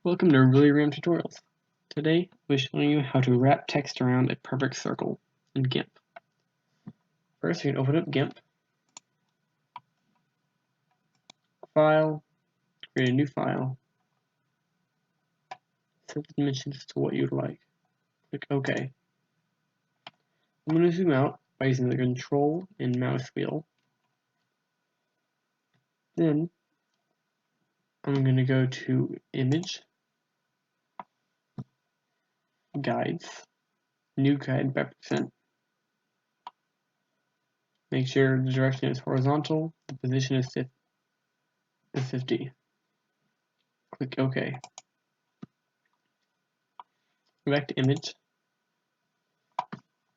Welcome to Really Ram Tutorials. Today, we're showing you how to wrap text around a perfect circle in Gimp. First, you can open up Gimp, File, create a new file, set the dimensions to what you'd like. Click OK. I'm going to zoom out by using the Control and mouse wheel. Then, I'm going to go to Image, Guides, New Guide by percent. Make sure the direction is horizontal, the position is 50. Click OK. Go back to Image,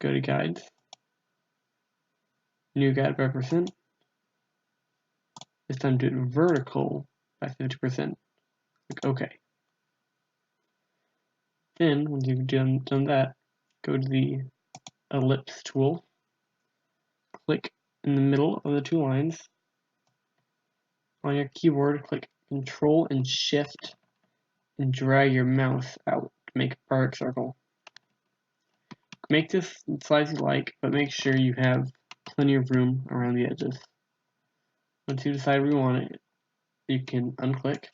go to Guides, New Guide by percent. This time do it vertical by 50%. Click OK. Then, once you've done that, go to the Ellipse Tool, click in the middle of the two lines. On your keyboard, click Control and Shift and drag your mouse out to make a perfect circle. Make this the size you like, but make sure you have plenty of room around the edges. Once you decide where you want it, you can unclick.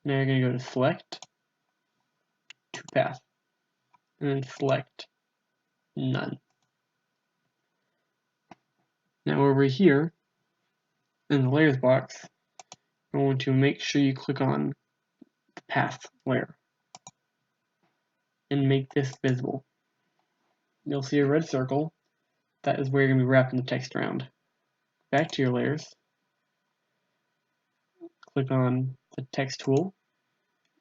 Now you're going to go to Select, to Path, and then select None. Now over here, in the Layers box, you want to make sure you click on the Path layer and make this visible. You'll see a red circle. That is where you're going to be wrapping the text around. Back to your layers. Click on the text tool.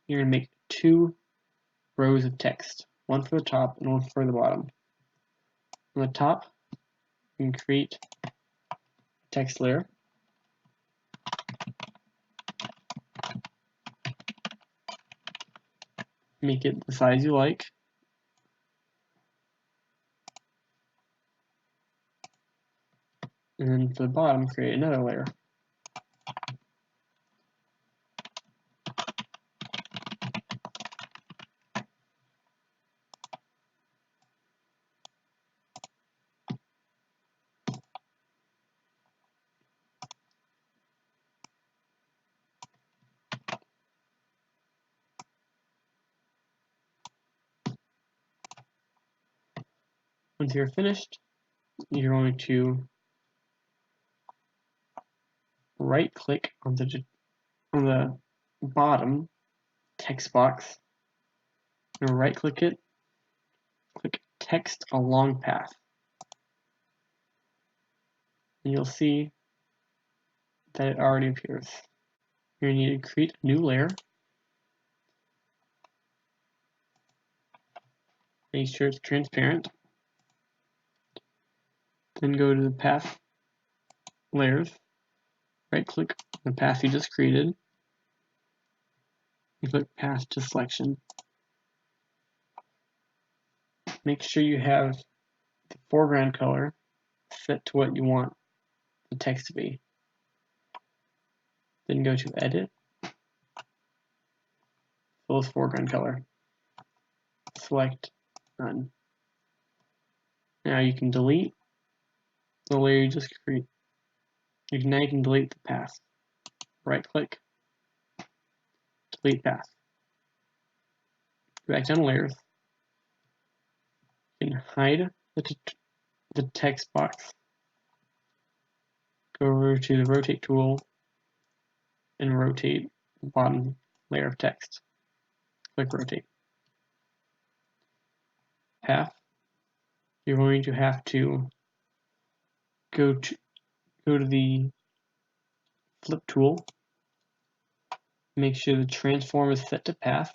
You're going to make two rows of text, one for the top and one for the bottom. On the top, you can create a text layer. Make it the size you like. And then for the bottom, create another layer. Once you're finished, you're going to right-click on the bottom text box. And right-click it, click Text Along Path. And you'll see that it already appears. You're going to need to create a new layer. Make sure it's transparent. Then go to the Path Layers. Right-click on the path you just created. And click Path to Selection. Make sure you have the foreground color set to what you want the text to be. Then go to Edit, fill as foreground color. Select None. Now you can delete the layer you just created. Now you can delete the path. Right-click, delete path. Go back down to layers. You can hide the text box. Go over to the Rotate tool and rotate the bottom layer of text. Click Rotate. Path. You're going to have to go to the Flip tool. Make sure the transform is set to path.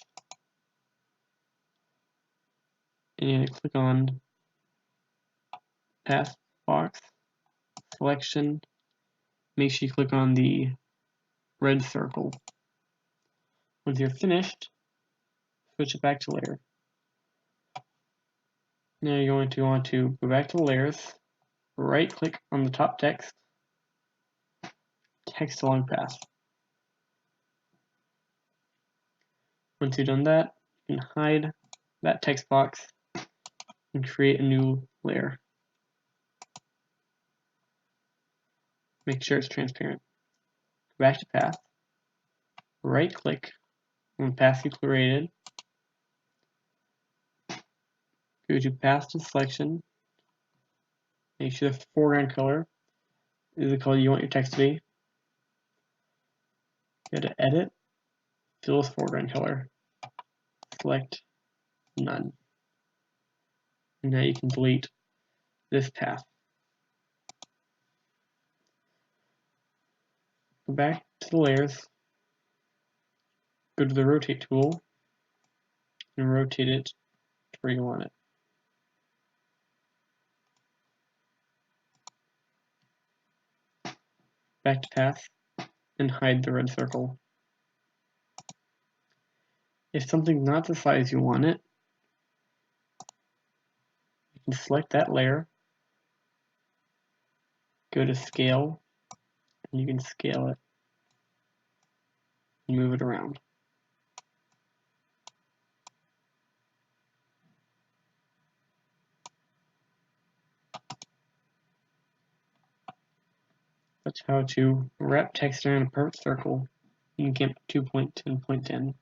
And you're going to click on Path box, Selection. Make sure you click on the red circle. Once you're finished, switch it back to layer. Now you're going to want to go back to the layers, right click on the top text, text along path. Once you've done that, you can hide that text box and create a new layer. Make sure it's transparent. Go back to path, right click on the path you created, go to path to selection, make sure the foreground color is the color you want your text to be. Go to edit, fill with foreground color, select none. And now you can delete this path. Go back to the layers, go to the rotate tool, and rotate it to where you want it. Back to path, and hide the red circle. If something's not the size you want it, you can select that layer, go to scale, and you can scale it and move it around. That's how to wrap text around a perfect circle in Gimp 2.10.10.